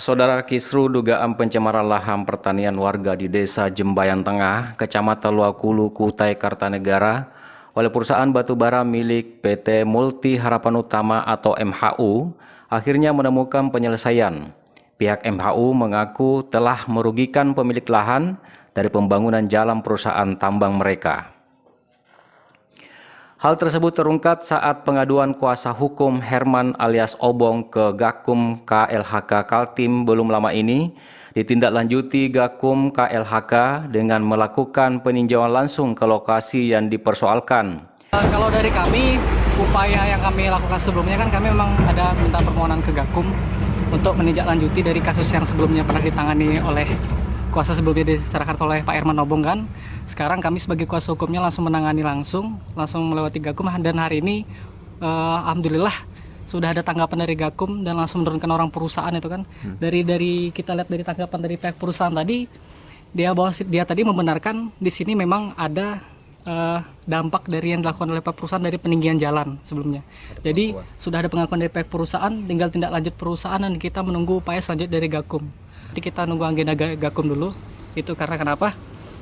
Saudara, kisru dugaan pencemaran lahan pertanian warga di Desa Jembayan Tengah, Kecamatan Luakulu, Kutai Kartanegara oleh perusahaan batubara milik PT Multi Harapan Utama atau MHU akhirnya menemukan penyelesaian. Pihak MHU mengaku telah merugikan pemilik lahan dari pembangunan jalan perusahaan tambang mereka. Hal tersebut terungkap saat pengaduan kuasa hukum Herman alias Obong ke Gakum KLHK Kaltim belum lama ini ditindaklanjuti Gakum KLHK dengan melakukan peninjauan langsung ke lokasi yang dipersoalkan. Kalau dari kami, upaya yang kami lakukan sebelumnya kan kami memang ada minta permohonan ke Gakum untuk menindaklanjuti dari kasus yang sebelumnya pernah ditangani oleh kuasa sebelumnya diserahkan oleh Pak Herman Obong kan. Sekarang kami sebagai kuasa hukumnya langsung menangani langsung melewati Gakum, dan hari ini alhamdulillah sudah ada tanggapan dari Gakum dan langsung menurunkan orang perusahaan itu kan. Dari kita lihat dari tanggapan dari pihak perusahaan tadi, dia tadi membenarkan di sini memang ada dampak dari yang dilakukan oleh pihak perusahaan dari peninggian jalan sebelumnya. Jadi sudah ada pengakuan dari pihak perusahaan, tinggal tindak lanjut perusahaan dan kita menunggu upaya selanjutnya dari Gakum. Jadi kita nunggu agenda Gakum dulu. Itu karena kenapa?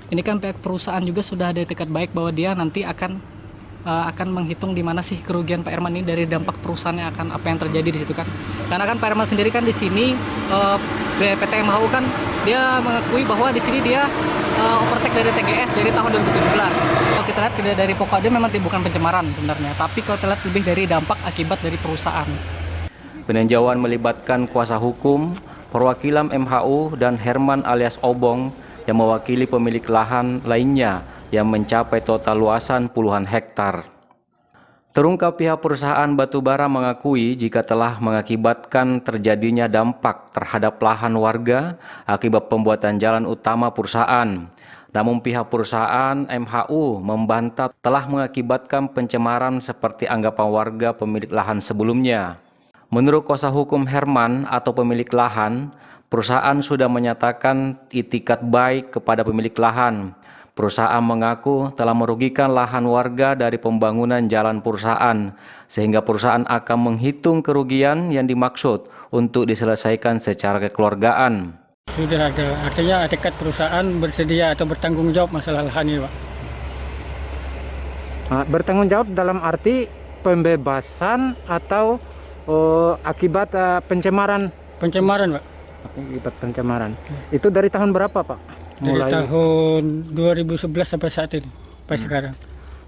Ini kan pihak perusahaan juga sudah ada etikat baik bahwa dia nanti akan menghitung di mana sih kerugian Pak Herman ini dari dampak perusahaannya akan apa yang terjadi di situ kan. Karena kan Pak Herman sendiri kan di sini PT MHU kan dia mengakui bahwa di sini dia overtake dari TGS dari tahun 2017. Kalau kita lihat tidak dari pokok dia memang bukan pencemaran sebenarnya, tapi kalau kita lihat lebih dari dampak akibat dari perusahaan. Peninjauan melibatkan kuasa hukum, perwakilan MHU dan Herman alias Obong yang mewakili pemilik lahan lainnya yang mencapai total luasan puluhan hektar. Terungkap pihak perusahaan batubara mengakui jika telah mengakibatkan terjadinya dampak terhadap lahan warga akibat pembuatan jalan utama perusahaan. Namun pihak perusahaan MHU membantah telah mengakibatkan pencemaran seperti anggapan warga pemilik lahan sebelumnya. Menurut kuasa hukum Herman atau pemilik lahan, perusahaan sudah menyatakan itikat baik kepada pemilik lahan. Perusahaan mengaku telah merugikan lahan warga dari pembangunan jalan perusahaan, sehingga perusahaan akan menghitung kerugian yang dimaksud untuk diselesaikan secara kekeluargaan. Sudah ada, artinya etikat perusahaan bersedia atau bertanggung jawab masalah lahan ini, Pak. Bertanggung jawab dalam arti pembebasan atau akibat pencemaran? Pencemaran, Pak. Akibat pencemaran. Itu dari tahun berapa, Pak? Dari tahun 2011 sampai saat ini, sampai sekarang.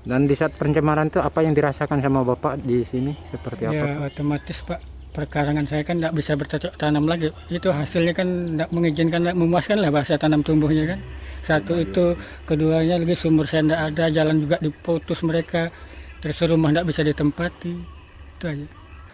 Dan di saat pencemaran itu apa yang dirasakan sama Bapak di sini? Seperti apa? Ya, otomatis, Pak. Perkarangan saya kan tidak bisa bercocok tanam lagi. Itu hasilnya kan tidak mengizinkan, tidak memuaskan lah bahasa tanam tumbuhnya kan. Satu itu, keduanya lagi sumur saya tidak ada, jalan juga diputus mereka, terus rumah tidak bisa ditempati. Itu aja.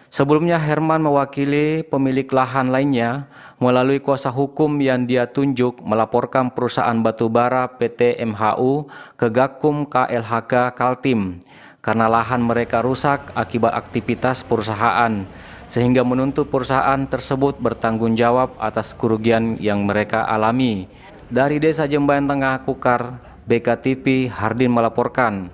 Sebelumnya Herman mewakili pemilik lahan lainnya melalui kuasa hukum yang dia tunjuk melaporkan perusahaan batubara PT MHU ke Gakum KLHK Kaltim karena lahan mereka rusak akibat aktivitas perusahaan, sehingga menuntut perusahaan tersebut bertanggung jawab atas kerugian yang mereka alami. Dari Desa Jembayan Tengah, Kukar, BKTV Hardin melaporkan.